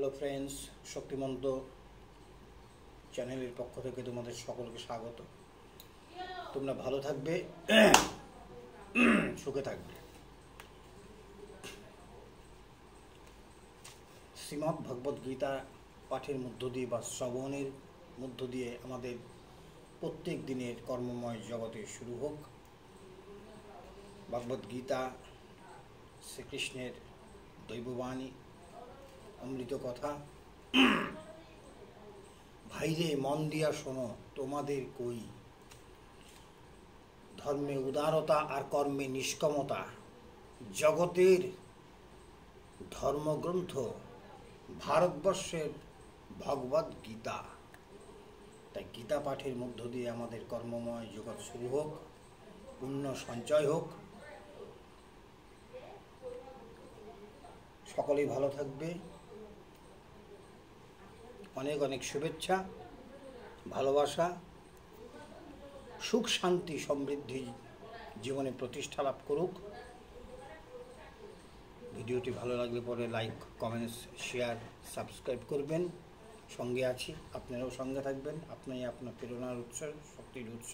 Hello friends, শক্তিমন্ত চ্যানেলের পক্ষ থেকে তোমাদের সকলকে স্বাগত। তোমরা ভালো থাকবে, সুখে থাকবে। শ্রীমদ্ ভগবদ গীতা পাঠের মধ্য দিয়ে বা শ্রবণের মধ্য দিয়ে আমাদের প্রত্যেক দিনের কর্মময় জগতে শুরু হোক। ভগবদ গীতা শ্রীকৃষ্ণের দৈববাণী, অমৃত কথা। ভাইরে মন দিয়া শোনো, তোমাদের কই ধর্মে উদারতা আর কর্মে নিষ্কমতা, জগতের ধর্মগ্রন্থ ভারতবর্ষের ভগবদ গীতা। তাই গীতা পাঠের মধ্য দিয়ে আমাদের কর্মময় জগৎ শুরু হোক, পুণ্য সঞ্চয় হোক। সকলেই ভালো থাকবে। অনেক অনেক শুভেচ্ছা, ভালোবাসা, সুখ শান্তি সমৃদ্ধি জীবনে প্রতিষ্ঠা লাভ করুক। ভিডিওটি ভালো লাগলে পরে লাইক, কমেন্টস, শেয়ার, সাবস্ক্রাইব করবেন। সঙ্গে আছি, আপনারাও সঙ্গে থাকবেন। আপনার প্রেরণার উৎস, শক্তির উৎস।